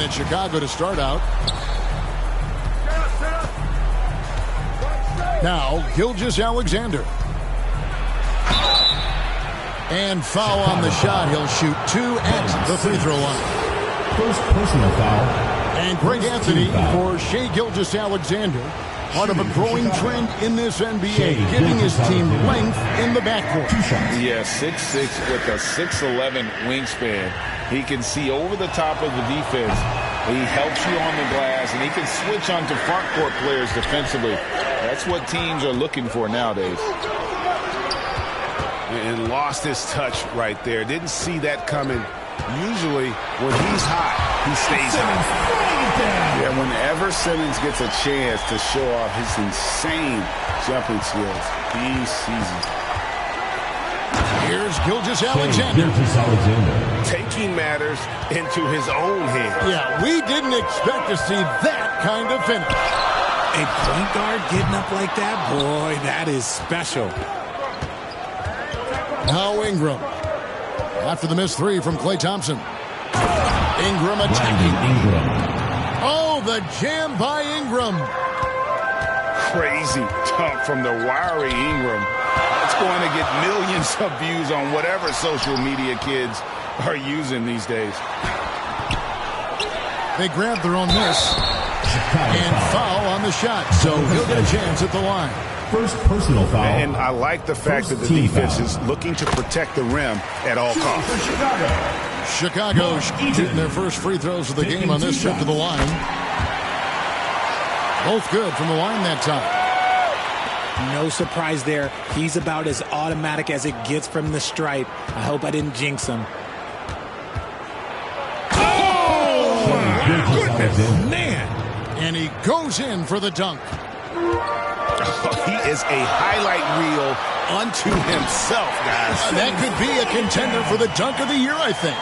at Chicago to start out. Now, Gilgeous-Alexander. And foul on the shot. He'll shoot 2 at the free throw line. First personal foul. And Greg Anthony for Shai Gilgeous-Alexander. Part of a growing trend in this NBA, giving his team length in the backcourt. Yeah, 6'6" with a 6'11" wingspan. He can see over the top of the defense. He helps you on the glass, and he can switch onto front court players defensively. That's what teams are looking for nowadays. And lost his touch right there. Didn't see that coming. Usually, when he's hot, he stays hot. Yeah, whenever Simmons gets a chance to show off his insane jumping skills, he sees it. Here's Gilgeous-Alexander. Taking matters into his own hands. Yeah, we didn't expect to see that kind of finish. A point guard getting up like that, boy, that is special. Now Ingram. After the missed 3 from Klay Thompson. Ingram attacking. Oh, the jam by Ingram. Crazy dunk from the wiry Ingram. It's going to get millions of views on whatever social media kids are using these days. They grabbed their own miss. And foul on the shot. So he'll get a chance at the line. First personal foul. And I like the fact that the defense is looking to protect the rim at all costs. Chicago shooting their first free throws of the game on this trip to the line. Both good from the line that time. No surprise there. He's about as automatic as it gets from the stripe. I hope I didn't jinx him. Oh, my goodness, man. And he goes in for the dunk. He is a highlight reel unto himself, guys. That could be a contender for the dunk of the year, I think.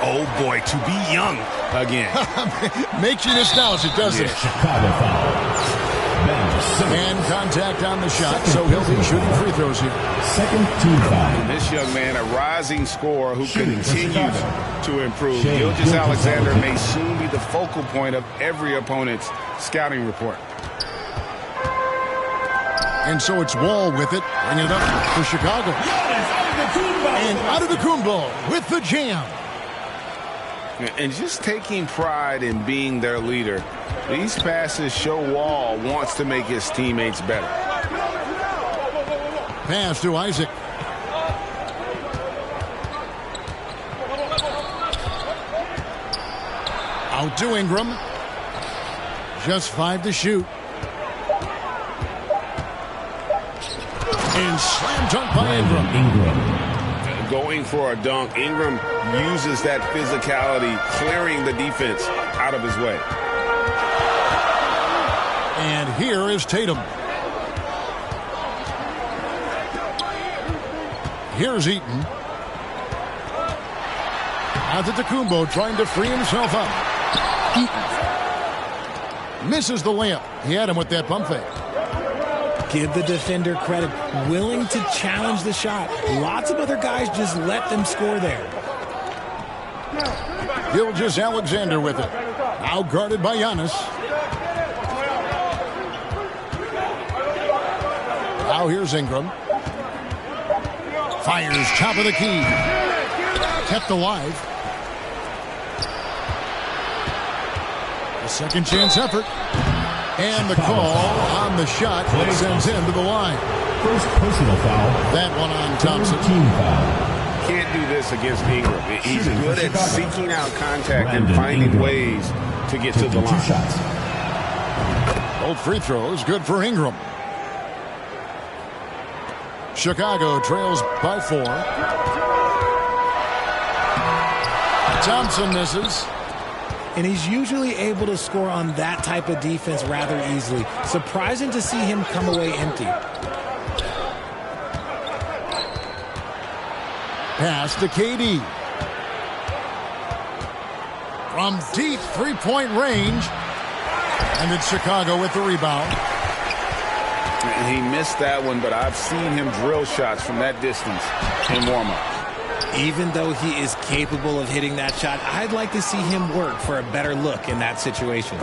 Oh boy, to be young again. Makes you nostalgic, doesn't it? Chicago foul. And contact on the shot, so he'll be shooting free throws here. Second team foul. This young man, a rising scorer who continues to improve. Gilgeous-Alexander may soon be the focal point of every opponent's scouting report. And so it's Wall with it, bringing it up for Chicago. And Antetokounmpo with the jam. And just taking pride in being their leader, these passes show Wall wants to make his teammates better. Pass to Isaac. Out to Ingram. Just 5 to shoot. And slam dunk by Ingram. Going for a dunk. Ingram uses that physicality, clearing the defense out of his way. And here is Tatum. Here's Eaton. Antetokounmpo trying to free himself up. Eaton misses the layup. He had him with that pump fake. Give the defender credit. Willing to challenge the shot. Lots of other guys just let them score there. Gilgeous-Alexander with it. Now guarded by Giannis. Now here's Ingram. Fires top of the key. Kept alive. A second chance effort. And the call on the shot sends him to the line. First personal foul. That one on Thompson. Team foul. Can't do this against Ingram. He's good at seeking out contact and finding ways to get to the line. 2 shots. Both free throws good for Ingram. Chicago trails by 4. Thompson misses. And he's usually able to score on that type of defense rather easily. Surprising to see him come away empty. Pass to KD. From deep three-point range. And it's Chicago with the rebound. He missed that one, but I've seen him drill shots from that distance in warm-up. Even though he is capable of hitting that shot, I'd like to see him work for a better look in that situation.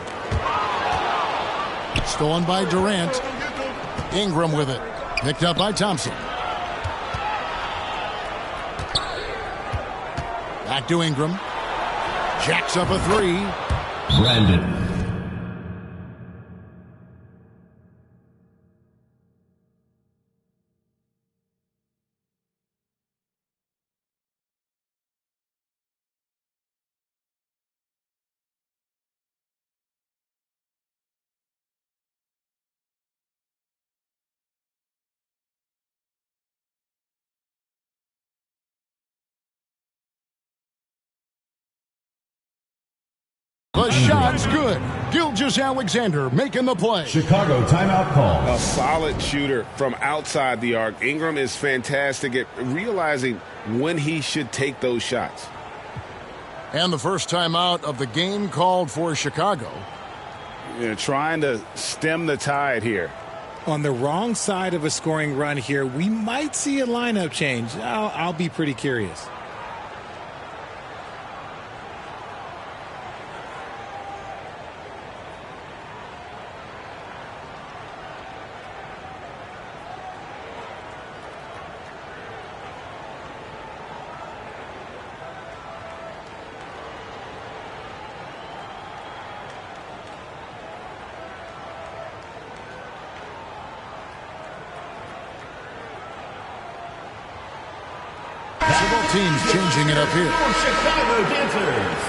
Stolen by Durant. Ingram with it. Picked up by Thompson. Back to Ingram. Jacks up a three. Brandon. The shot's good. Gilgeous-Alexander making the play. Chicago timeout call. A solid shooter from outside the arc. Ingram is fantastic at realizing when he should take those shots. And the first timeout of the game called for Chicago. Trying to stem the tide here. On the wrong side of a scoring run here, we might see a lineup change. I'll be pretty curious. Teams changing it up here. Chicago Dancers.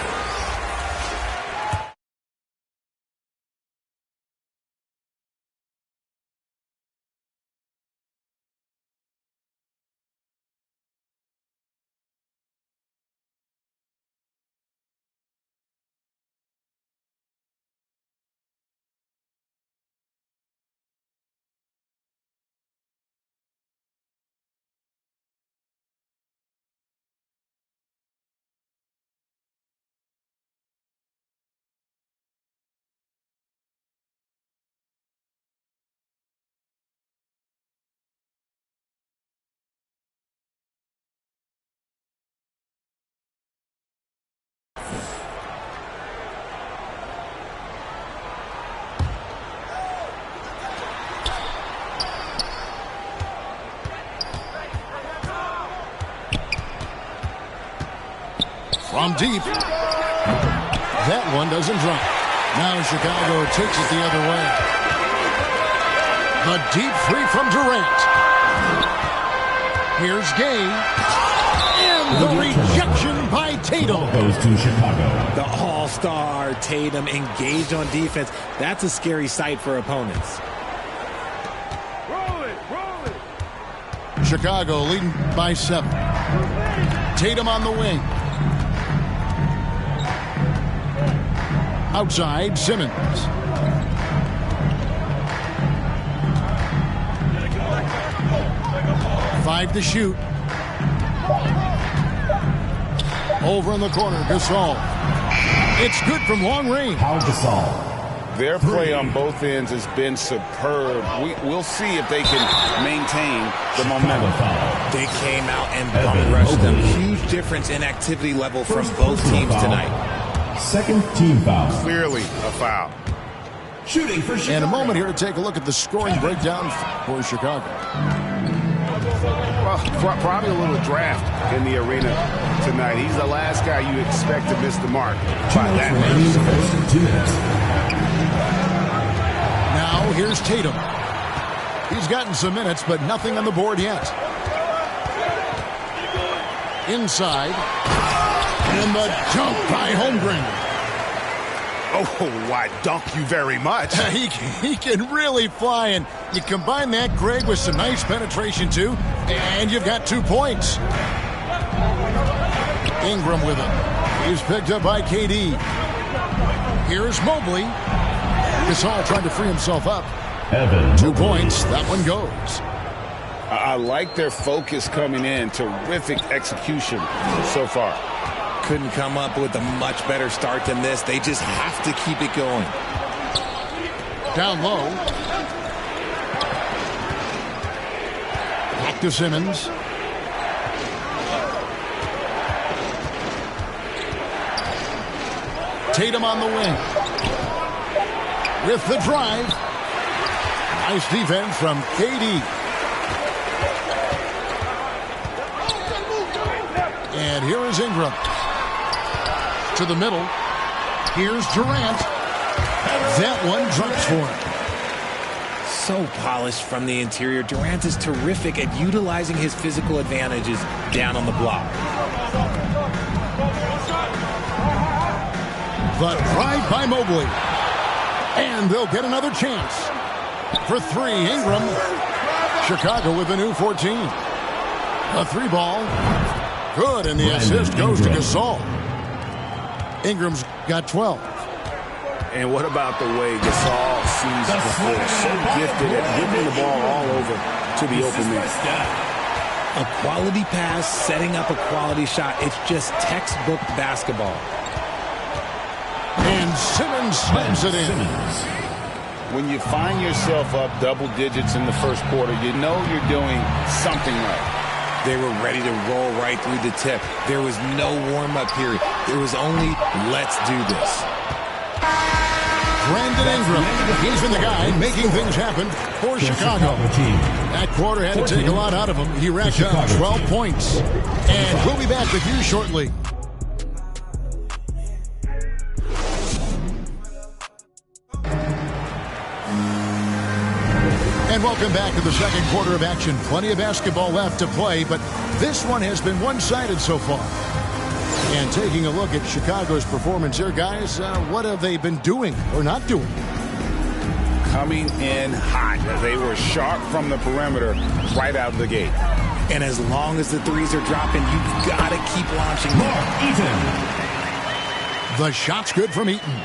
From deep. That one doesn't drop. Now Chicago takes it the other way. The deep three from Durant. Here's Gay. And the rejection by Tatum. Goes to Chicago. The all-star Tatum engaged on defense. That's a scary sight for opponents. Chicago leading by 7. Tatum on the wing. Outside, Simmons. Five to shoot. Over in the corner, Gasol. It's good from long range. Pau Gasol. Their play on both ends has been superb. We'll see if they can maintain the momentum. They came out and bum rushed them. Huge difference in activity level from both teams tonight. Second team foul. Clearly a foul. Shooting for Chicago. And a moment here to take a look at the scoring breakdown for Chicago. Well, probably a little draft in the arena tonight. He's the last guy you expect to miss the mark by that much. 2 minutes. Now here's Tatum. He's gotten some minutes, but nothing on the board yet. Inside. And the dunk by Holmgren. Oh, why dunk you very much. He can really fly, and you combine that, Greg, with some nice penetration, too, and you've got 2 points. Ingram with it. He's picked up by KD. Here's Mobley. Gasol trying to free himself up. Evan. 2 points. That one goes. I like their focus coming in. Terrific execution so far. Couldn't come up with a much better start than this. They just have to keep it going. Down low. Back to Simmons. Tatum on the wing. With the drive. Nice defense from KD. And here is Ingram. To the middle. Here's Durant. That one drops for him. So polished from the interior. Durant is terrific at utilizing his physical advantages down on the block. The drive by Mobley. And they'll get another chance. For three, Ingram. Chicago with a new 14. A three ball. Good, and the assist goes to Gasol. Ingram's got 12. And what about the way Gasol sees the floor? So gifted at whipping the ball all over to the open man. A quality pass, setting up a quality shot. It's just textbook basketball. And Simmons slams it in. When you find yourself up double digits in the first quarter, you know you're doing something right. They were ready to roll right through the tip. There was no warm-up period. There was only, let's do this. Brandon Ingram, he's been the guy making things happen for Chicago. That quarter had to take a lot out of him. He racked up 12 points. And we'll be back with you shortly. And welcome back to the second quarter of action. Plenty of basketball left to play, but this one has been one-sided so far. And taking a look at Chicago's performance here, guys, what have they been doing or not doing? Coming in hot. They were sharp from the perimeter right out of the gate. And as long as the threes are dropping, you've got to keep launching more. The shot's good from Eaton.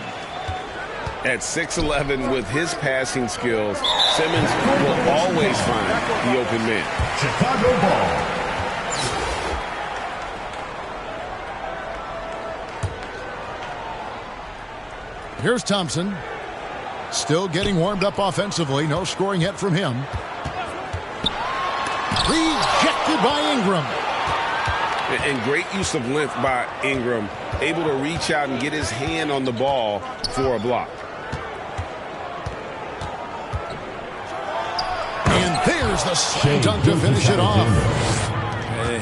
At 6'11", with his passing skills, Simmons will always find the open man. Chicago ball. Here's Thompson. Still getting warmed up offensively. No scoring yet from him. Rejected by Ingram. And great use of length by Ingram. Able to reach out and get his hand on the ball for a block. And there's the slam dunk to finish it off.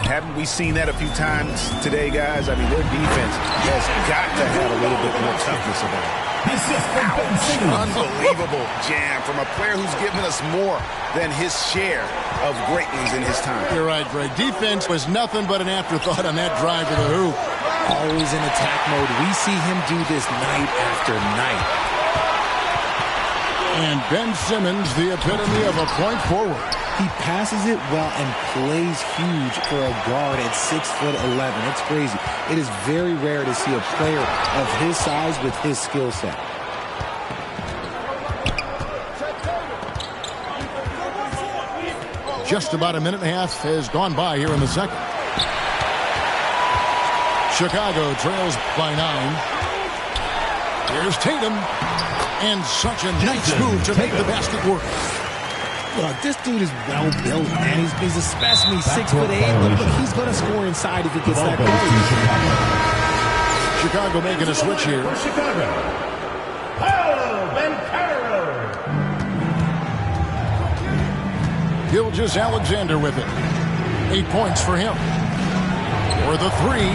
Haven't we seen that a few times today, guys? I mean, their defense has got to have a little bit more toughness about it. Unbelievable jam from a player who's given us more than his share of great ones in his time. You're right, Greg. Defense was nothing but an afterthought on that drive to the hoop. Always in attack mode. We see him do this night after night. And Ben Simmons, the epitome of a point forward. He passes it well and plays huge for a guard at 6'11". It's crazy. It is very rare to see a player of his size with his skill set. Just about a minute and a half has gone by here in the second. Chicago trails by 9. Here's Tatum. And such a nice move to make the basket work. Look, this dude is well built, man. He's a specimen. He's 6'8". Look, he's going to score inside if he gets that goal. Chicago making a switch here. Chicago. Paolo Banchero. Gilgeous Alexander with it. 8 points for him. For the three.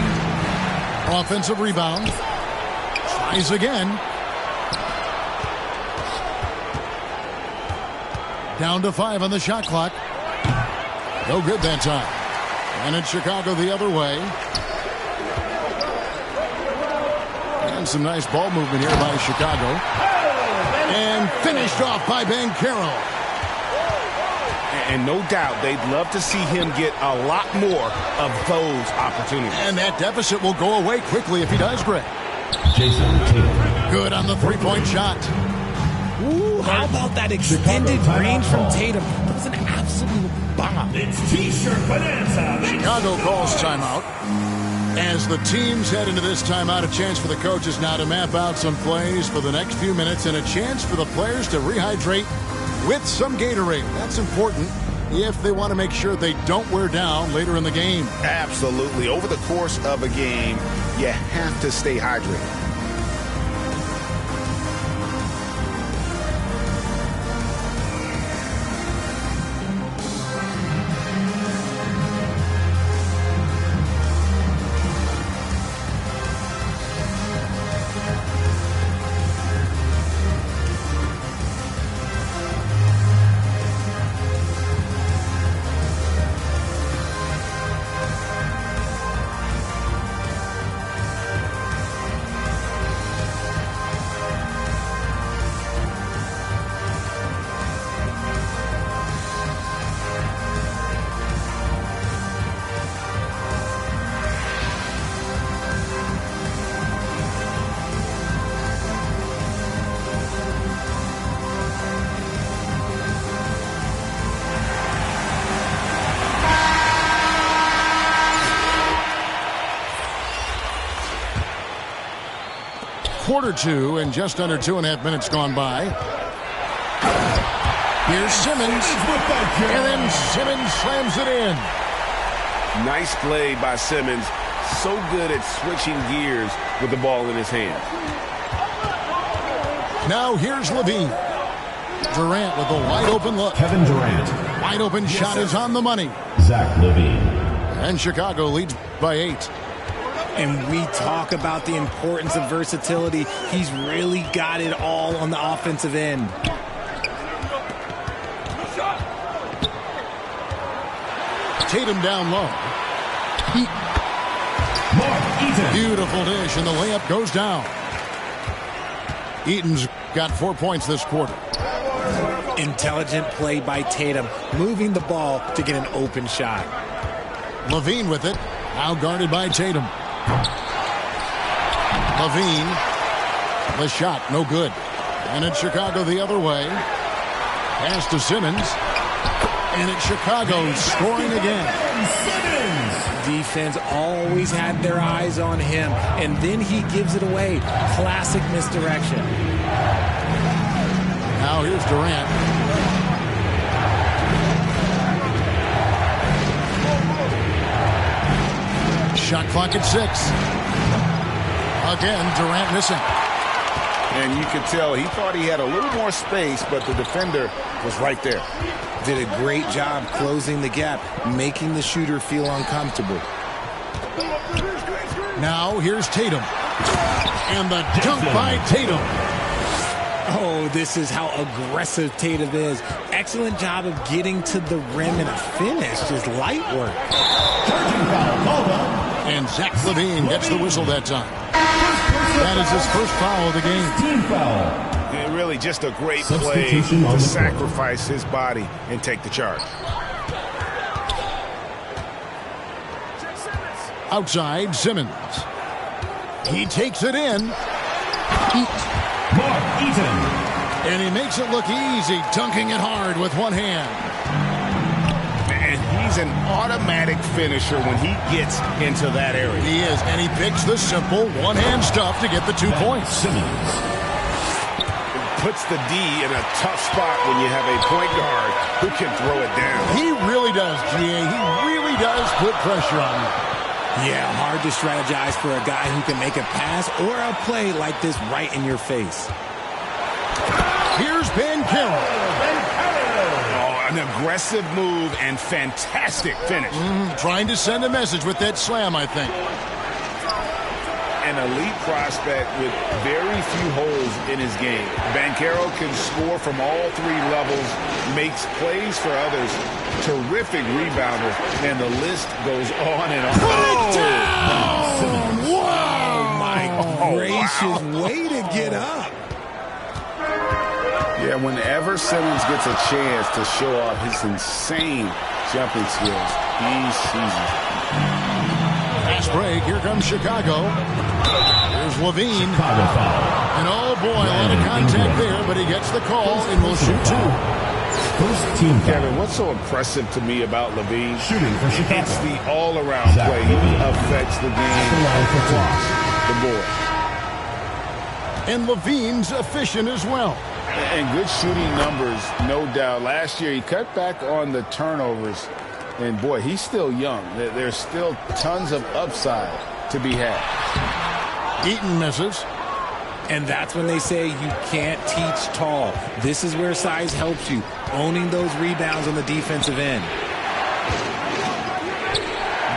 Offensive rebound. Tries again. Down to 5 on the shot clock. No good that time. And it's Chicago the other way. And some nice ball movement here by Chicago. And finished off by Banchero. And no doubt they'd love to see him get a lot more of those opportunities. And that deficit will go away quickly if he does, Greg. Jason Tatum. Good on the three-point shot. Ooh, how about that extended range from Tatum? That was an absolute bomb. It's T-shirt bonanza. Chicago calls timeout. As the teams head into this timeout, a chance for the coaches now to map out some plays for the next few minutes and a chance for the players to rehydrate with some Gatorade. That's important if they want to make sure they don't wear down later in the game. Absolutely. Over the course of a game, you have to stay hydrated. quarter two and just under 2.5 minutes gone by. Here's Simmons. And then Simmons slams it in. Nice play by Simmons. So good at switching gears with the ball in his hands. Now here's Levine. Durant with a wide open look. Kevin Durant. Wide open shot is on the money. Zach LaVine. And Chicago leads by 8. And we talk about the importance of versatility. He's really got it all on the offensive end. Tatum down low. Mark Eaton. Beautiful dish, and the layup goes down. Eaton's got 4 points this quarter. Intelligent play by Tatum, moving the ball to get an open shot. Levine with it, now guarded by Tatum. Levine, the shot, no good. And it's Chicago the other way. Pass to Simmons. And it's Chicago scoring again. Simmons. Defense always had their eyes on him, and then he gives it away. Classic misdirection. Now here's Durant. Shot clock at 6. Again, Durant missing. And you could tell he thought he had a little more space, but the defender was right there. Did a great job closing the gap, making the shooter feel uncomfortable. Now here's Tatum. And the dunk by Tatum. Oh, this is how aggressive Tatum is. Excellent job of getting to the rim and a finish. Just light work. Charging foul called on. And Zach LaVine gets the whistle that time. That is his first foul of the game. Team foul. And really just a great play Substitution on to the sacrifice his body and take the charge. Outside, Simmons. He takes it in. Mark Eaton. And he makes it look easy, dunking it hard with one hand. And he's an automatic finisher when he gets into that area. He is, and he picks the simple one-hand stuff to get the 2 points. Simmons. Puts the D in a tough spot when you have a point guard who can throw it down. He really does, GA. He really does put pressure on you. Yeah, hard to strategize for a guy who can make a pass or a play like this right in your face. Here's Banchero. Oh, an aggressive move and fantastic finish. Trying to send a message with that slam, I think. An elite prospect with very few holes in his game. Banchero can score from all 3 levels, makes plays for others, terrific rebounder, and the list goes on and on. Oh, my gracious, way to get up. Yeah, whenever Simmons gets a chance to show off his insane jumping skills, he seizes. Fast break. Here comes Chicago. Here's Levine. Chicago foul. And oh boy, a lot of contact there, but he gets the call and will shoot 2. First team foul. Kevin, what's so impressive to me about Levine? Shooting for Chicago. It's the all-around Zach play. LaVine. He affects the game The line for two. across the board. And Levine's efficient as well. And good shooting numbers, no doubt. Last year, he cut back on the turnovers. And, boy, he's still young. There's still tons of upside to be had. Eaton misses. And that's when they say you can't teach tall. This is where size helps you, owning those rebounds on the defensive end.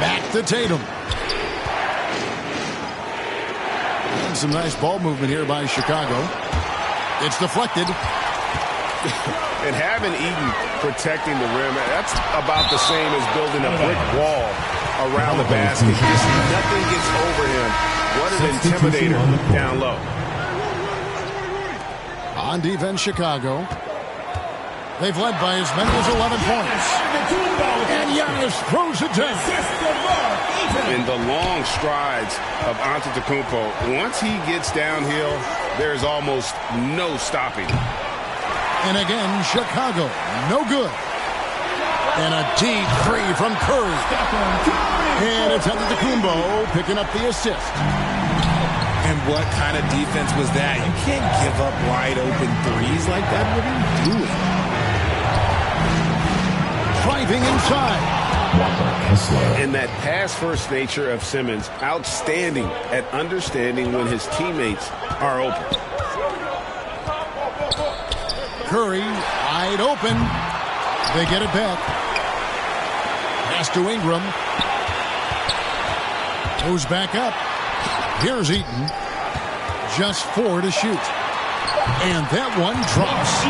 Back to Tatum. And some nice ball movement here by Chicago. It's deflected. And having Eaton protecting the rim, that's about the same as building a brick wall around the basket. Just nothing gets over him. What an intimidator down low. On defense, Chicago. They've led by as many as 11 points. And Giannis throws it down. In the long strides of Antetokounmpo, once he gets downhill, there's almost no stopping. And again, Chicago, no good. And a deep 3 from Curry. And it's Antetokounmpo picking up the assist. And what kind of defense was that? You can't give up wide open threes like that. What are you doing? Driving inside. And that pass-first nature of Simmons, outstanding at understanding when his teammates are open. Curry, wide open. They get it back. Pass to Ingram. Goes back up. Here's Eaton. Just 4 to shoot. And that one drops.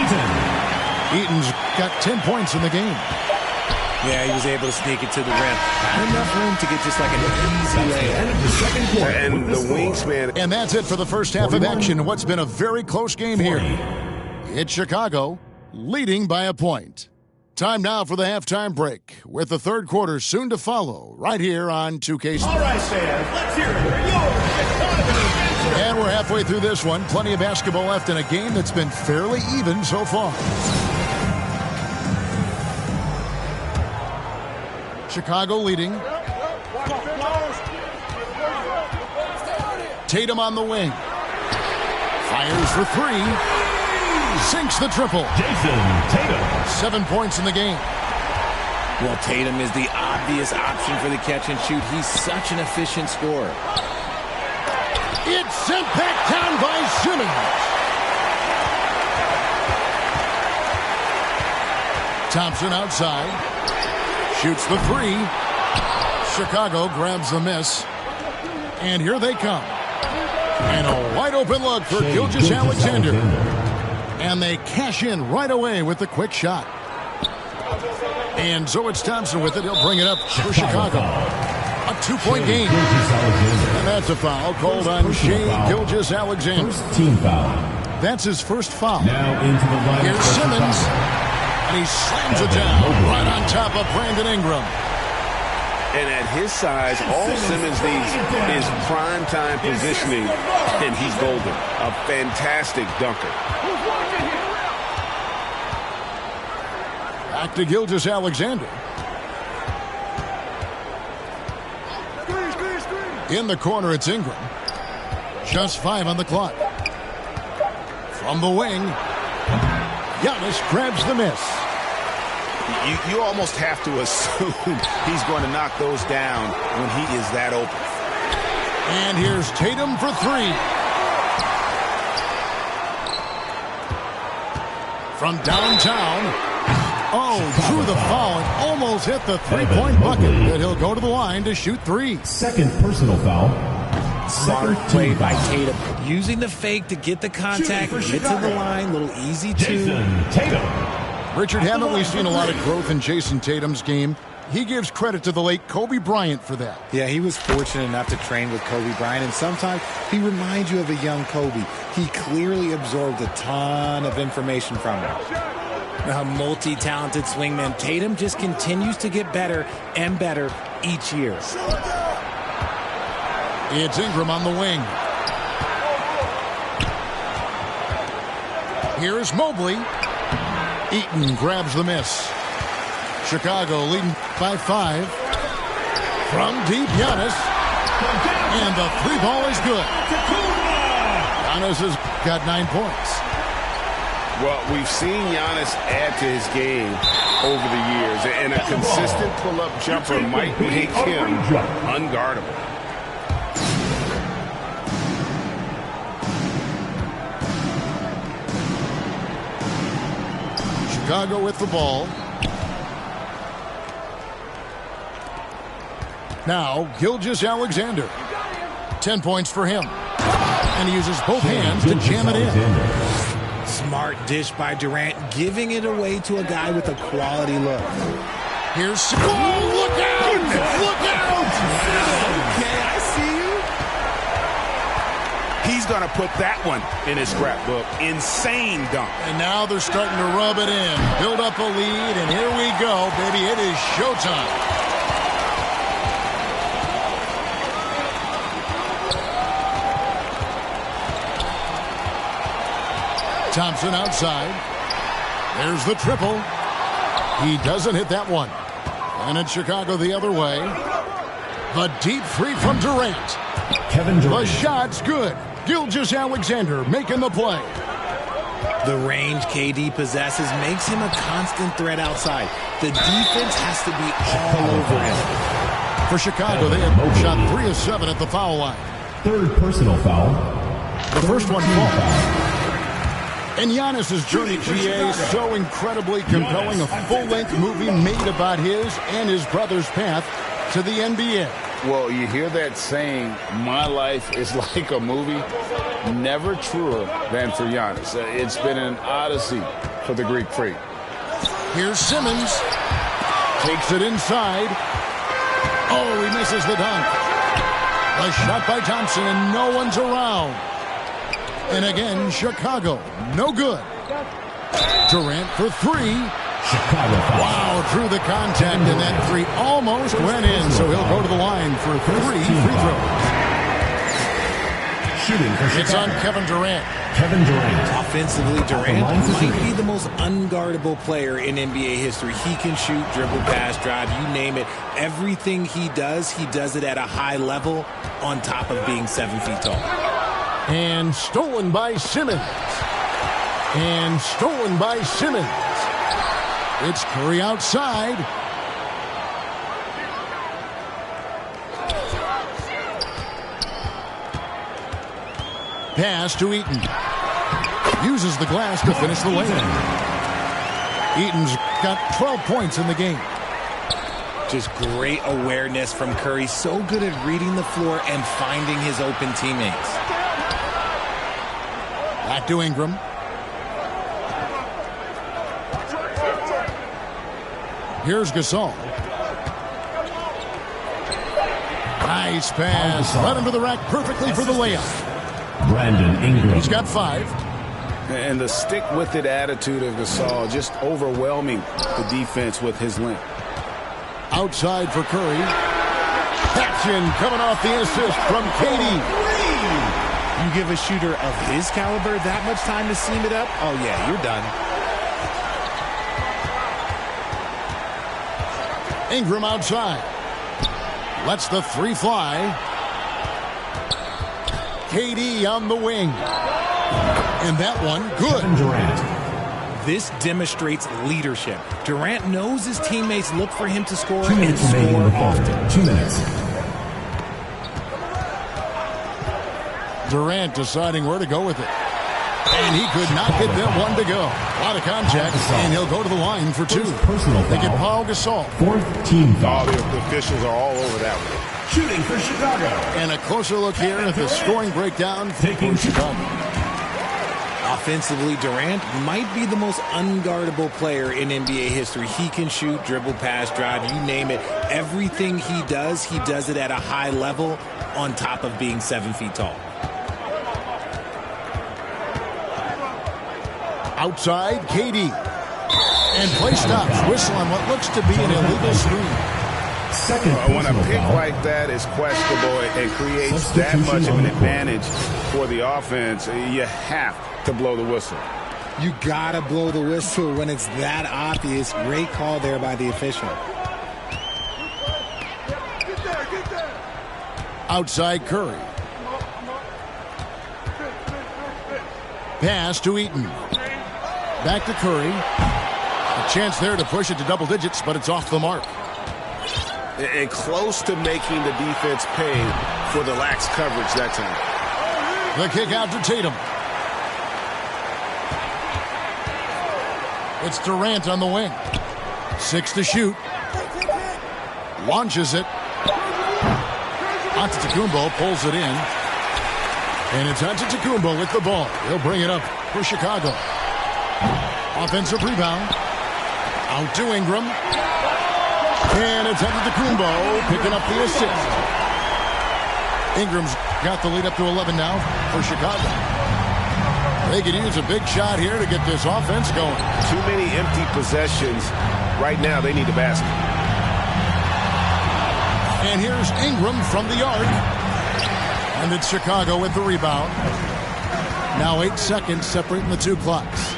Eaton's got 10 points in the game. Yeah, he was able to sneak it to the rim. Not enough room to get just like an easy layup. And the wingspan. And that's it for the first half of action. What's been a very close game here. It's Chicago leading by a point. Time now for the halftime break, with the third quarter soon to follow, right here on 2K Sports. All right, fans, let's hear it for yours. And we're halfway through this one. Plenty of basketball left in a game that's been fairly even so far. Chicago leading. Tatum on the wing. Fires for 3. Sinks the triple. Jason Tatum. 7 points in the game. Well, Tatum is the obvious option for the catch and shoot. He's such an efficient scorer. It's sent back down by Simmons. Thompson outside. Shoots the 3. Chicago grabs the miss. And here they come. And a wide open look for Gilgeous-Alexander. And they cash in right away with the quick shot. And so it's Thompson with it. He'll bring it up for Chicago. A 2-point game. And that's a foul called on Shai Gilgeous-Alexander. First team foul. That's his first foul. Now into the line. Here's Simmons. And he slams it down right on top of Brandon Ingram. And at his size, all Simmons needs is prime-time positioning, and he's golden. A fantastic dunker. Back to Gilgeous-Alexander. In the corner, it's Ingram. Just 5 on the clock. From the wing, Giannis grabs the miss. You almost have to assume he's going to knock those down when he is that open. And here's Tatum for 3. From downtown. Oh, drew the foul and almost hit the 3-point bucket. But he'll go to the line to shoot 3. Second personal foul. Smart play by Tatum. Using the fake to get the contact, get to the line, little easy two. Jason Tatum. Richard, haven't we seen a lot of growth in Jason Tatum's game? He gives credit to the late Kobe Bryant for that. Yeah, he was fortunate enough to train with Kobe Bryant, and sometimes he reminds you of a young Kobe. He clearly absorbed a ton of information from him. A multi-talented swingman, Tatum just continues to get better and better each year. It's Ingram on the wing. Here's Mobley. Eaton grabs the miss. Chicago leading by 5. From deep, Giannis. And the 3 ball is good. Giannis has got 9 points. Well, we've seen Giannis add to his game over the years, and a consistent pull-up jumper might make him unguardable. Chicago with the ball. Now, Gilgeous-Alexander. 10 points for him. And he uses both hands to jam it in. Smart dish by Durant, giving it away to a guy with a quality look. Here's... Oh, look out! Look out! Okay, I see you. He's going to put that one in his scrapbook. Insane dunk. And now they're starting to rub it in. Build up a lead, and here we go, baby. It is showtime. Thompson outside. There's the triple. He doesn't hit that one. And it's Chicago the other way. The deep free from Durant. Kevin Durant. The shot's good. Gilgeous-Alexander making the play. The range KD possesses makes him a constant threat outside. The defense has to be all over him. For Chicago, they have shot 3 of 7 at the foul line. Third personal foul. The first one falls. And Giannis's journey, GA, is so incredibly compelling. A full-length movie made about his and his brother's path to the NBA. Well, you hear that saying, my life is like a movie. Never truer than for Giannis. It's been an odyssey for the Greek freak. Here's Simmons. Takes it inside. Oh, he misses the dunk. A shot by Thompson, and no one's around. And again, Chicago, no good. Durant for 3. Chicago foul. Wow, through the contact, and that 3 almost went in, so he'll go to the line for 3 free throws. Shooting for Chicago. It's on Kevin Durant. Kevin Durant. Offensively, Durant might be the most unguardable player in NBA history. He can shoot, dribble, pass, drive, you name it. Everything he does it at a high level on top of being 7 feet tall. And stolen by Simmons. And stolen by Simmons. It's Curry outside. Pass to Eaton. Uses the glass to finish the lane. Eaton's got 12 points in the game. Just great awareness from Curry. So good at reading the floor and finding his open teammates. Back to Ingram. Here's Gasol. Nice pass. Right under the rack perfectly for the layup. Brandon Ingram. He's got 5. And the stick-with-it attitude of Gasol, just overwhelming the defense with his length. Outside for Curry. Action coming off the assist from KD. You give a shooter of his caliber that much time to seam it up, oh yeah, you're done. Ingram outside. Lets the 3 fly. KD on the wing. And that one, good. Kevin Durant. This demonstrates leadership. Durant knows his teammates look for him to score 2 and minutes remaining in score the third. often. 2 minutes. Durant deciding where to go with it. And he could not get that one to go. A lot of contact, and he'll go to the line for 2. Personal They get foul. Paul Gasol. 4th team foul. The officials are all over that one. Shooting for Chicago. And a closer look here at the scoring breakdown for Chicago. Offensively, Durant might be the most unguardable player in NBA history. He can shoot, dribble, pass, drive, you name it. Everything he does it at a high level on top of being 7 feet tall. Outside, KD. And play stops. Whistle on what looks to be an illegal screen. Second When a personal pick foul. like that is questionable and creates that much of an advantage for the offense, you have to blow the whistle. You gotta blow the whistle when it's that obvious. Great call there by the official. Outside, Curry. Pass to Eaton. Back to Curry. A chance there to push it to double digits, but it's off the mark. And close to making the defense pay for the lax coverage that time. The kick out to Tatum. It's Durant on the wing. 6 to shoot. Launches it. Antetokounmpo pulls it in. And it's Antetokounmpo with the ball. He'll bring it up for Chicago. Offensive rebound. Out to Ingram. And it's Antetokounmpo picking up the assist. Ingram's got the lead up to 11 now for Chicago. They could use a big shot here to get this offense going. Too many empty possessions. Right now, they need a basket. And here's Ingram from the arc. And it's Chicago with the rebound. Now 8 seconds separating the 2 clocks.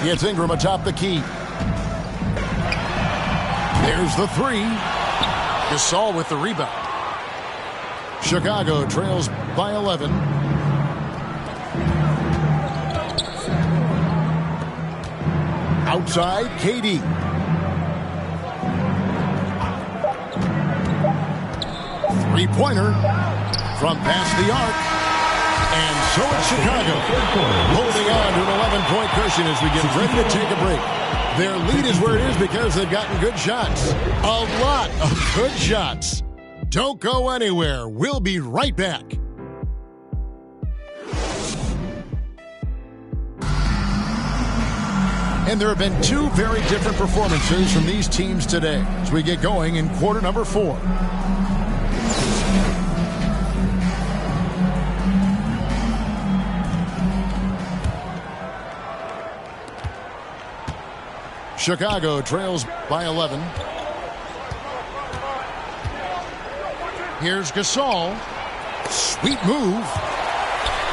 Gets Ingram atop the key. There's the 3. Gasol with the rebound. Chicago trails by 11. Outside, KD. Three-pointer from past the arc. And so it's Chicago holding on to an 11-point cushion as we get ready to take a break. Their lead is where it is because they've gotten good shots. A lot of good shots. Don't go anywhere. We'll be right back. And there have been two very different performances from these teams today as we get going in quarter number 4. Chicago trails by 11. Here's Gasol. Sweet move.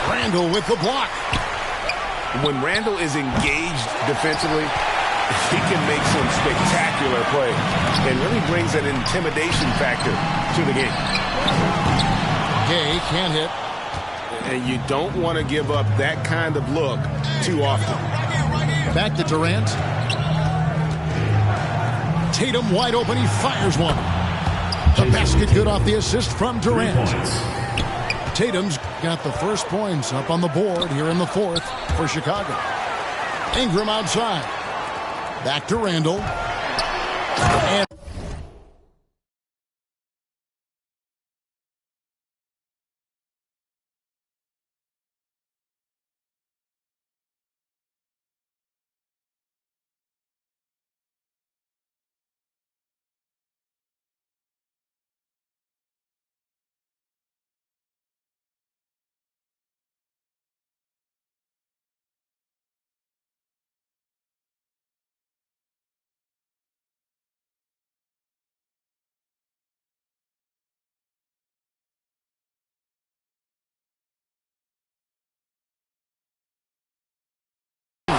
Randall with the block. When Randall is engaged defensively, he can make some spectacular plays and really brings an intimidation factor to the game. Gay can't hit. And you don't want to give up that kind of look too often. Back to Durant. Tatum wide open. He fires one. The basket good off the assist from Durant. Tatum's got the first points up on the board here in the 4th for Chicago. Ingram outside. Back to Randall. And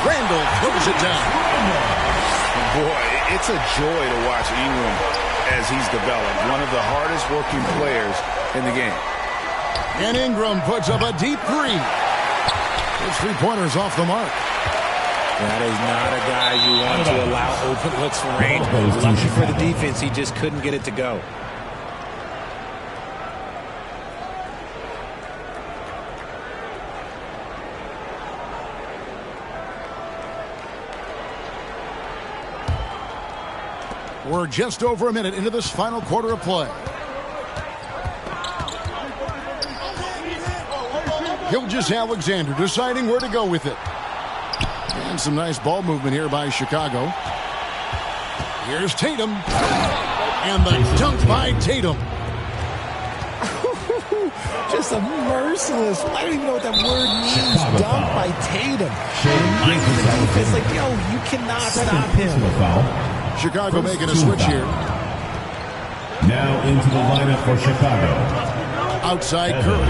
Randall throws it down. Boy, it's a joy to watch Ingram as he's developed. One of the hardest working players in the game. And Ingram puts up a deep 3. His three-pointer's off the mark. That is not a guy you want to allow open looks from range. Lucky for the defense, he just couldn't get it to go. We're just over a minute into this final quarter of play. Gilgeous-Alexander deciding where to go with it. And some nice ball movement here by Chicago. Here's Tatum. And the dunk by Tatum. Just a merciless, I don't even know what that word means, dunk by Tatum. Reminding the defense, like, yo, you cannot stop him. Chicago making a switch here. Now into the lineup for Chicago. Outside Curry.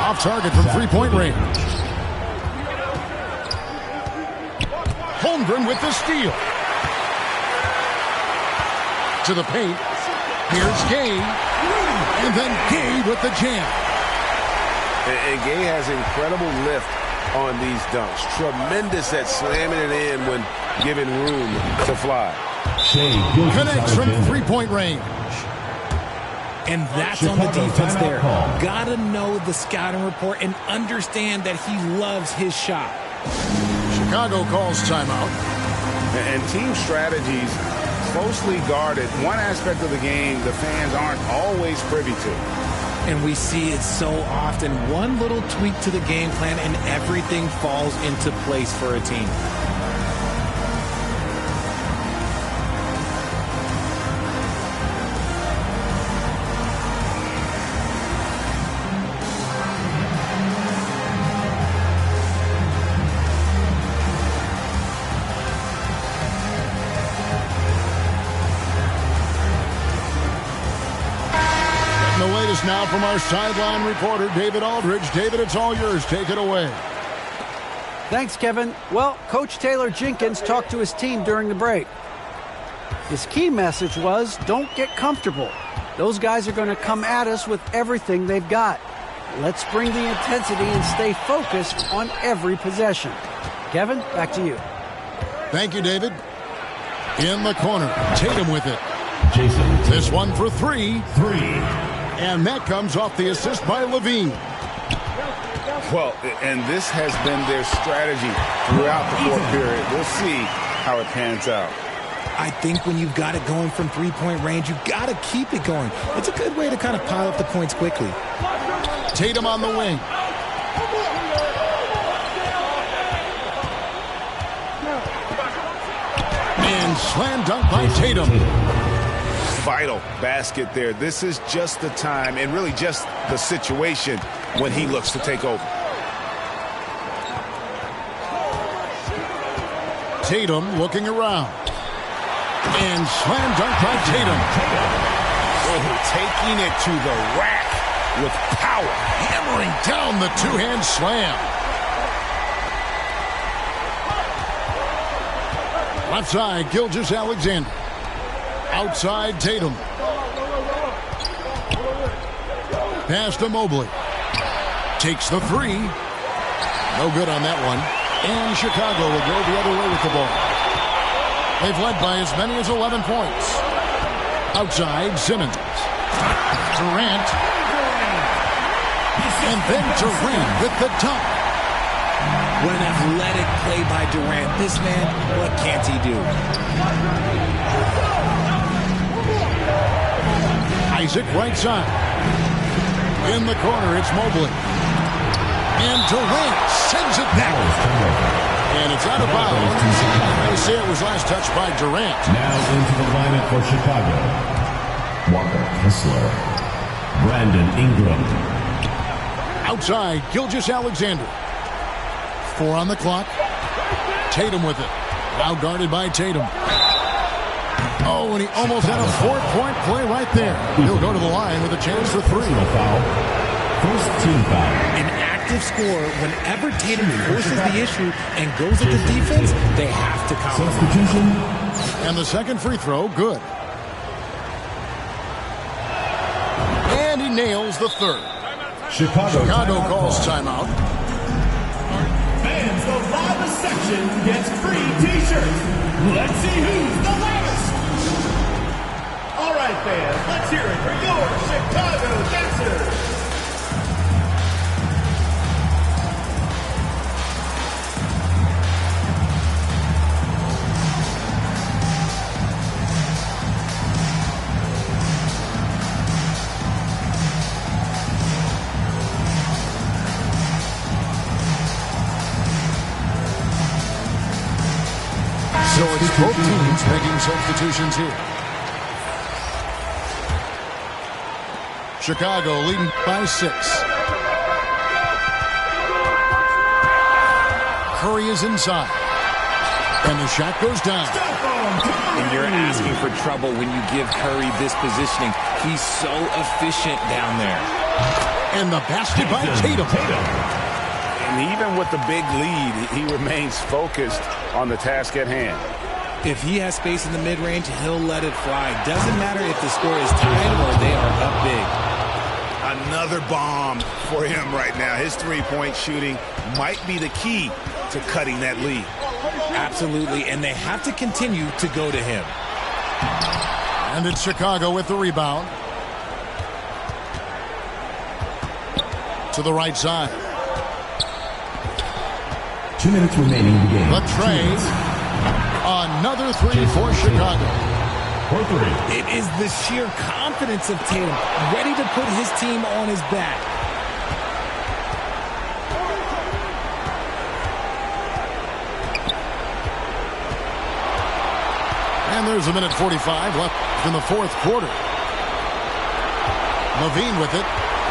Off target from three-point range. Holmgren with the steal. To the paint. Here's Gay. And then Gay with the jam. And Gay has incredible lift on these dunks. Tremendous at slamming it in when given room to fly. Connects from three-point range. And that's on the defense there. Gotta know the scouting report and understand that he loves his shot. Chicago calls timeout. And team strategies closely guarded. One aspect of the game the fans aren't always privy to. And we see it so often. One little tweak to the game plan and everything falls into place for a team. Now from our sideline reporter, David Aldridge. David, it's all yours. Take it away. Thanks, Kevin. Well, Coach Taylor Jenkins talked to his team during the break. His key message was, don't get comfortable. Those guys are going to come at us with everything they've got. Let's bring the intensity and stay focused on every possession. Kevin, back to you. Thank you, David. In the corner, Tatum with it. Jason. This one for three. And that comes off the assist by Levine. Well, and this has been their strategy throughout the fourth period. We'll see how it pans out. I think when you've got it going from three-point range, you've got to keep it going. It's a good way to kind of pile up the points quickly. Tatum on the wing. And slam dunk by Tatum. Vital basket there. This is just the time and really just the situation when he looks to take over. Tatum looking around. And slam dunk by Tatum. Oh, taking it to the rack with power. Hammering down the two-hand slam. Left side, Gilgeous-Alexander. Outside, Tatum. Pass to Mobley. Takes the three. No good on that one. And Chicago will go the other way with the ball. They've led by as many as 11 points. Outside, Simmons. Durant. And then Durant with the dunk. What an athletic play by Durant. This man, what can't he do? Isaac right side. In the corner, it's Mobley. And Durant sends it back. And it's out of bounds. They say it was last touched by Durant. Now into the lineup for Chicago. Walker Kessler. Brandon Ingram. Outside, Gilgeous-Alexander. 4 on the clock. Tatum with it. Now guarded by Tatum. Oh, and he almost had a 4-point play right there. He'll go to the line with a chance for 3. Foul. First team foul. An active scorer, whenever Tatum forces the issue and goes at the defense, they have to compromise. Substitution. And the second free throw, good. And he nails the third. Chicago calls timeout. Fans, the loudest section gets free t-shirts. Let's see who's the loudest. All right, fans, let's hear it for your Chicago dancers. So it's both teams making substitutions here. Chicago leading by 6. Curry is inside. And the shot goes down. And you're asking for trouble when you give Curry this positioning. He's so efficient down there. And the basket by Tatum. And even with the big lead, he remains focused on the task at hand. If he has space in the mid-range, he'll let it fly. Doesn't matter if the score is tied or they are up big. Another bomb for him right now. His three-point shooting might be the key to cutting that lead. Absolutely, and they have to continue to go to him. And it's Chicago with the rebound. To the right side. 2 minutes remaining in the game. The trade. Another 3 for Chicago. For 3. It is the sheer confidence of Tatum, ready to put his team on his back. And there's a minute 45 left in the fourth quarter. Levine with it.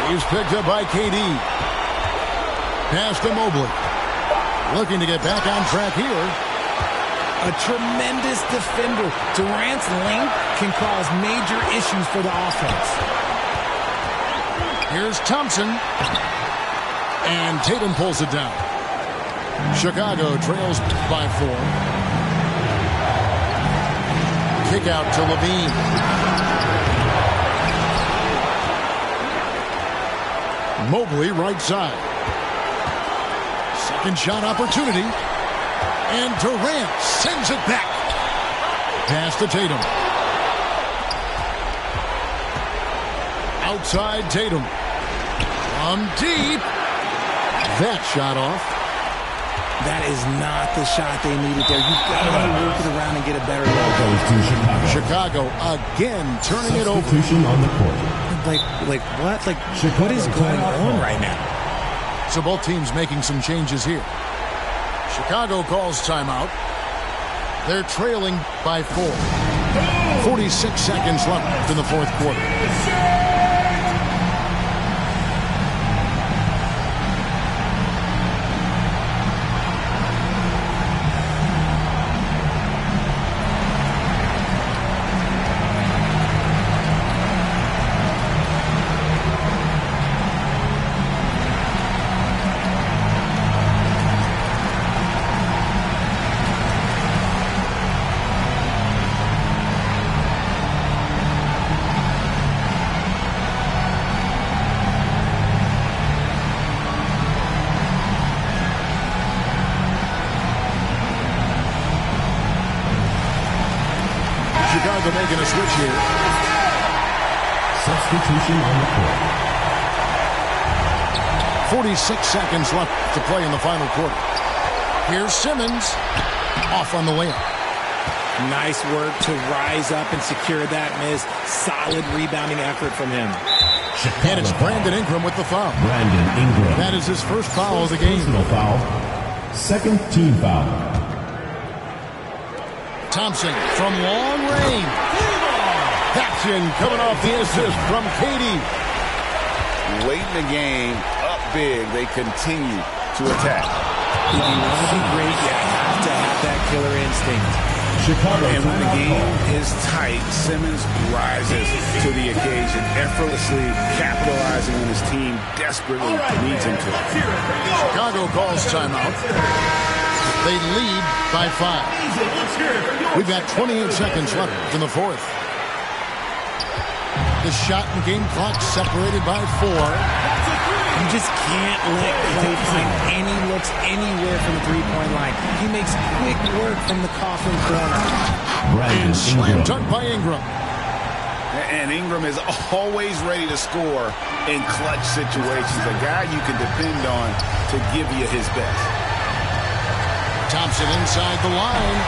He's picked up by KD. Pass to Mobley. Looking to get back on track here. A tremendous defender. Durant's length can cause major issues for the offense. Here's Thompson. And Tatum pulls it down. Chicago trails by 4. kick out to Levine. Mobley right side. Second shot opportunity. And Durant sends it back. Pass to Tatum. Outside Tatum. From deep. That shot off. That is not the shot they needed there. You've got to work it around and get a better look. Goes to Chicago Chicago. again turning it over. Substitution on the court. Like what? Chicago What is going on right now? So both teams making some changes here. Chicago calls timeout. They're trailing by 4. 46 seconds left in the fourth quarter. Chicago making a switch here. Substitution on the court. 46 seconds left to play in the final quarter. Here's Simmons off on the layup. Nice work to rise up and secure that miss. Solid rebounding effort from him. And it's Brandon Ingram with the foul. Brandon Ingram. That is his first foul of the game. Personal foul. Second team foul. Thompson from long range. Action coming off the assist from KD. Late in the game, up big, they continue to attack. If you want to be great, you have to have that killer instinct. Chicago. And when the game is tight, Simmons rises to the occasion, effortlessly capitalizing when his team desperately needs him to. Chicago calls timeout. They lead by 5. We've got 28 seconds left in the fourth. The shot and game clock separated by 4. You just can't let Clay find any looks anywhere from the three-point line. He makes quick work from the coffin corner. Brandon And slam Ingram. dunk by Ingram. And Ingram is always ready to score in clutch situations. A guy you can depend on to give you his best. Thompson inside the line.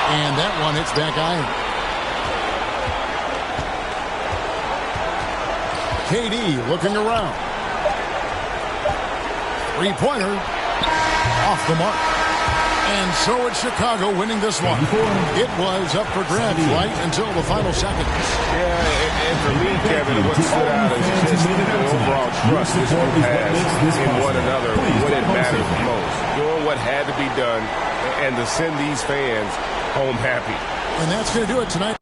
And that one hits back iron. KD looking around. Three-pointer off the mark. And so it's Chicago winning this one. It was up for grabs right until the final seconds. Yeah, and for me, Kevin, what stood out is just the overall trust this group has in one another when it matters most. Doing what had to be done and to send these fans home happy. And that's going to do it tonight.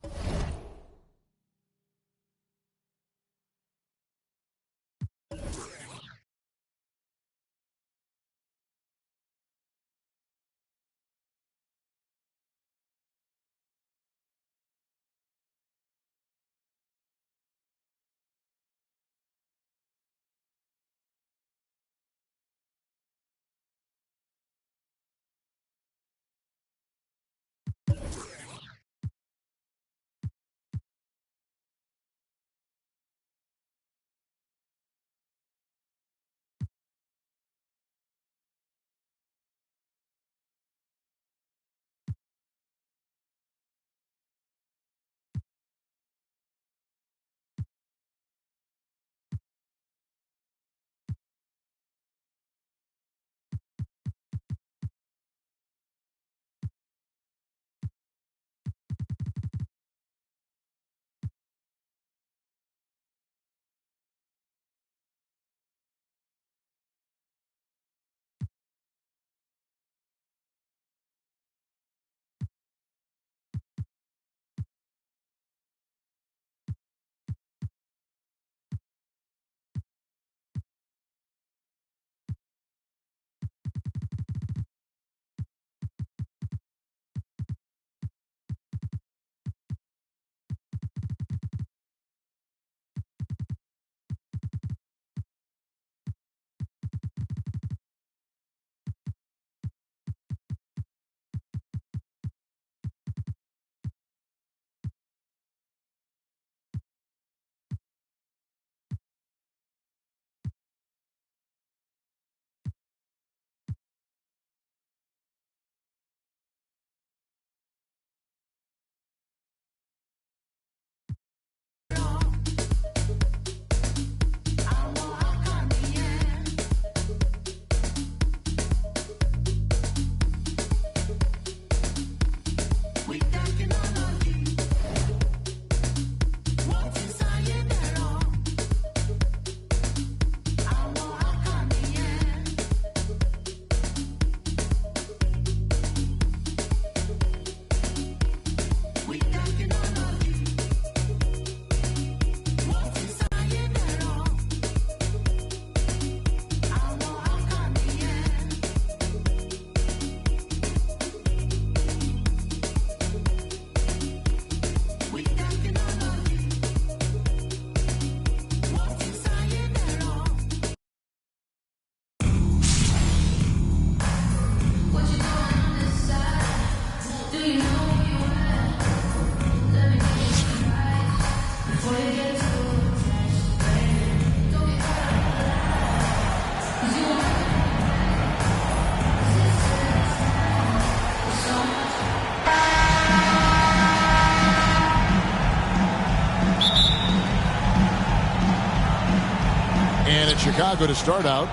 Chicago to start out.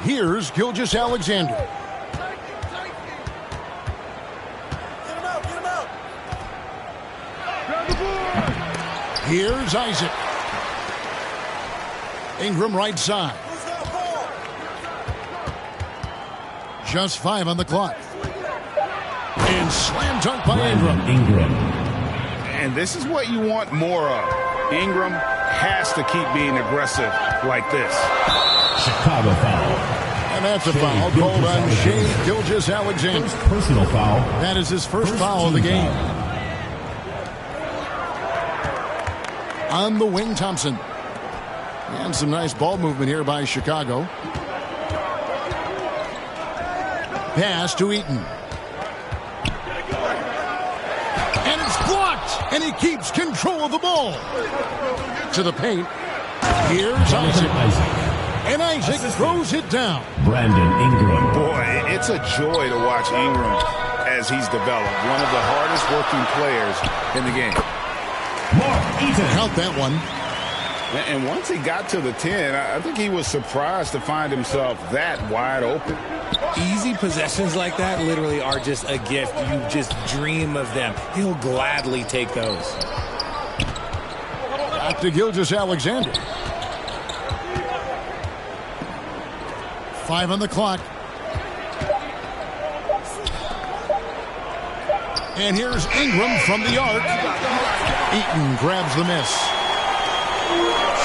Here's Gilgeous-Alexander. Here's Isaac. Ingram right side. Just 5 on the clock. And slam dunk by Ingram. And this is what you want more of. Ingram has to keep being aggressive like this. Chicago foul. And that's a foul called on Shai Gilgeous-Alexander. First personal foul. That is his first foul of the game. On the wing, Thompson. And some nice ball movement here by Chicago. Pass to Eaton. And it's blocked. And he keeps control of the ball. To the paint. Here's Isaac. And Isaac throws it down. Brandon Ingram. Boy, it's a joy to watch Ingram as he's developed. One of the hardest working players in the game. Count that one. And once he got to the 10, I think he was surprised to find himself that wide open. Easy possessions like that literally are just a gift. You just dream of them. He'll gladly take those. Back to Gilgeous-Alexander. 5 on the clock. And here's Ingram from the arc. Eaton grabs the miss.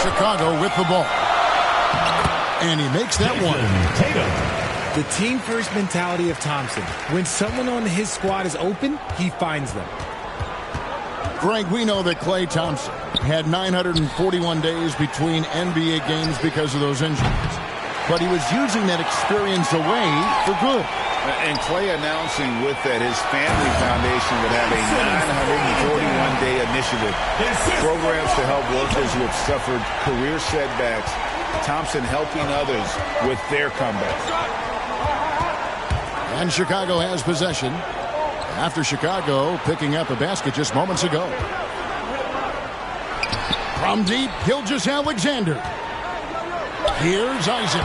Chicago with the ball. And he makes that one. The team-first mentality of Thompson. When someone on his squad is open, he finds them. Greg, we know that Klay Thompson had 941 days between NBA games because of those injuries. But he was using that experience away for good. And Klay announcing with that his family foundation would have a 941-day initiative. Programs to help workers who have suffered career setbacks. Thompson helping others with their comeback. And Chicago has possession after Chicago picking up a basket just moments ago. From deep, Gilgeous-Alexander. Here's Isaac.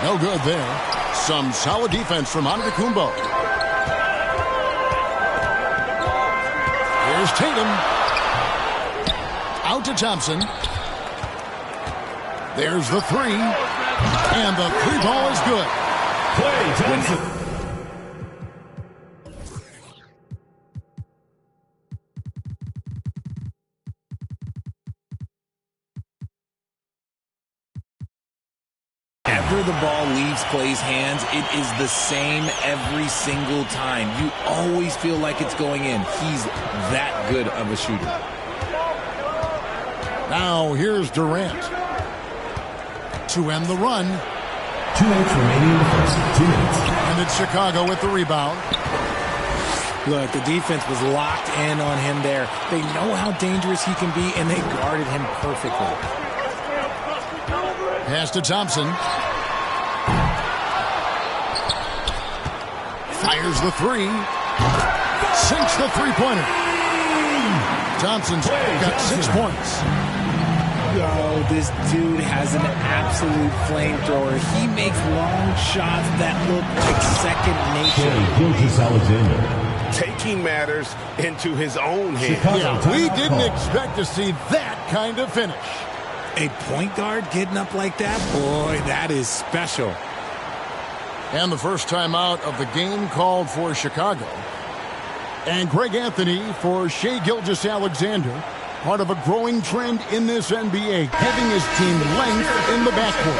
No good there. Some solid defense from Antetokounmpo. Here's Tatum. Out to Thompson. There's the 3. And the 3 ball is good. Klay Thompson. After the ball leaves Klay's hands, it is the same every single time. You always feel like it's going in. He's that good of a shooter. Now here's Durant to end the run. 2 minutes remaining in the first. 2 minutes. And it's Chicago with the rebound. Look, the defense was locked in on him there. They know how dangerous he can be, and they guarded him perfectly. Pass to Thompson. Fires the 3. Sinks the three-pointer. Thompson's got 6 points. Oh, this dude has an absolute flamethrower. He makes long shots that look like second nature. Gilgeous-Alexander. Taking matters into his own hands. Yeah, we didn't expect to see that kind of finish. A point guard getting up like that? Boy, that is special. And the first timeout of the game called for Chicago. And Greg Anthony for Shai Gilgeous-Alexander. Part of a growing trend in this NBA, giving his team length in the backcourt.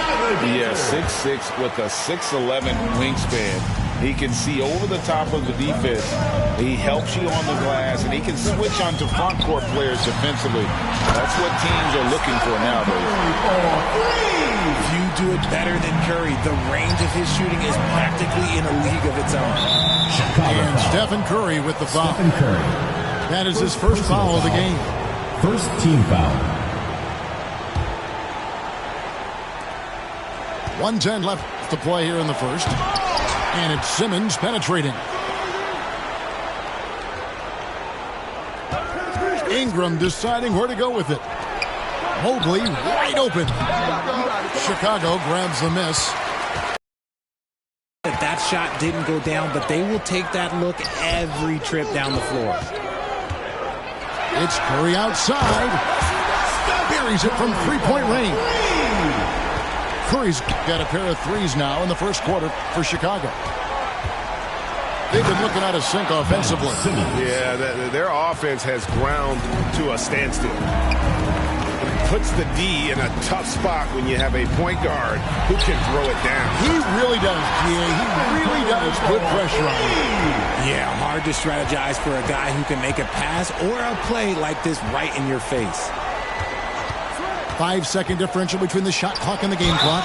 Yeah, 6'6" with a 6'11" wingspan. He can see over the top of the defense. He helps you on the glass, and he can switch onto front court players defensively. That's what teams are looking for nowadays. Few do it better than Curry. The range of his shooting is practically in a league of its own. And Stephen Curry with the foul. Stephen Curry. That is his first foul of the game. First team foul. 1:10 left to play here in the first. And it's Simmons penetrating. Ingram deciding where to go with it. Mobley wide open. Chicago grabs the miss. That shot didn't go down, but they will take that look every trip down the floor. It's Curry outside. Buries it from three-point range. Curry's got a pair of threes now in the first quarter for Chicago. They've been looking out of sync offensively. Yeah, their offense has ground to a standstill. It puts the D in a tough spot when you have a point guard who can throw it down. He really does, GA. He really does put pressure on him. Yeah, hard to strategize for a guy who can make a pass or a play like this right in your face. 5-second differential between the shot clock and the game clock.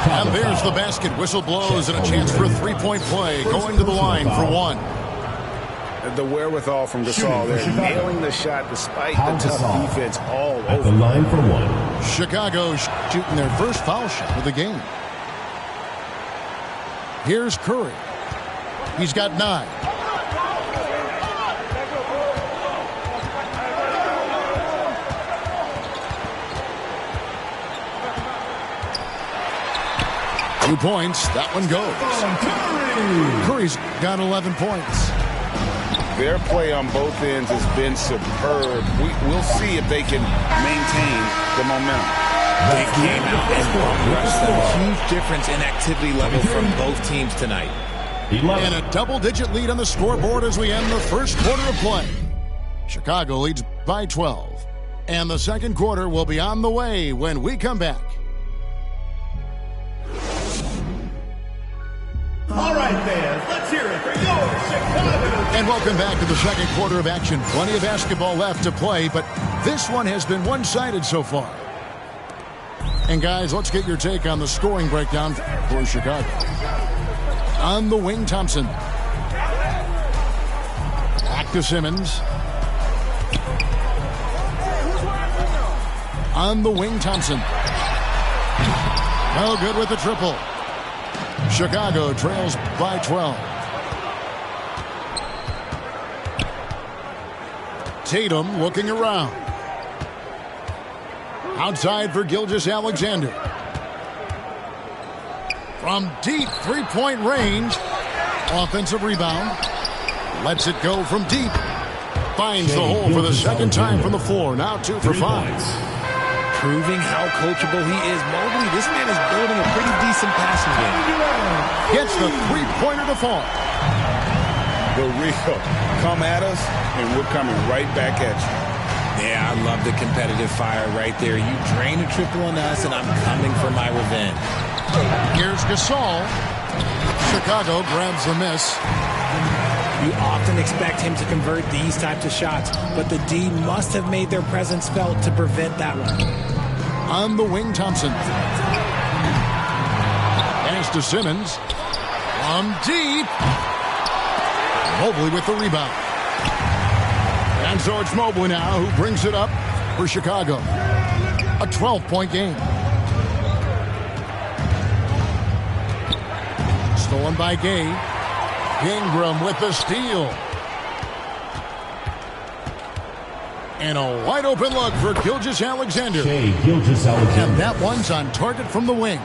And there's the basket. Whistle blows and a chance for a three-point play. Going to the line for one. The wherewithal from Gasol there, nailing the shot despite the tough defense all over. The line for one. Chicago shooting their first foul shot of the game. Here's Curry. He's got 9. Two points. That one goes. Curry's got 11 points. Their play on both ends has been superb. We'll see if they can maintain the momentum. They came out and rushed them. Huge difference in activity level from both teams tonight. And a double-digit lead on the scoreboard as we end the first quarter of play. Chicago leads by 12. And the second quarter will be on the way when we come back. All right, fans, let's hear it for your Chicago. And welcome back to the second quarter of action. Plenty of basketball left to play, but this one has been one-sided so far. And guys, let's get your take on the scoring breakdown for Chicago. On the wing, Thompson. Back to Simmons. On the wing, Thompson. No good with the triple. Chicago trails by 12. Tatum looking around. Outside for Gilgeous-Alexander. From deep three-point range. Offensive rebound. Lets it go from deep. Finds the hole for the second time from the floor. Now 2 for 5. Proving how coachable he is. Mobley, this man is building a pretty decent passing game. Gets the three-pointer to fall. The real. Come at us, and we're coming right back at you. Yeah, I love the competitive fire right there. You drain a triple on us, and I'm coming for my revenge. Here's Gasol. Chicago grabs the miss. You often expect him to convert these types of shots, but the D must have made their presence felt to prevent that one. On the wing, Thompson. Pass to Simmons. From deep. Mobley with the rebound. And so it's Mobley now who brings it up for Chicago. A 12-point game. Stolen by Gay. Ingram with the steal. And a wide open look for Gilgeous-Alexander. Gilgeous-Alexander. And that one's on target from the wing.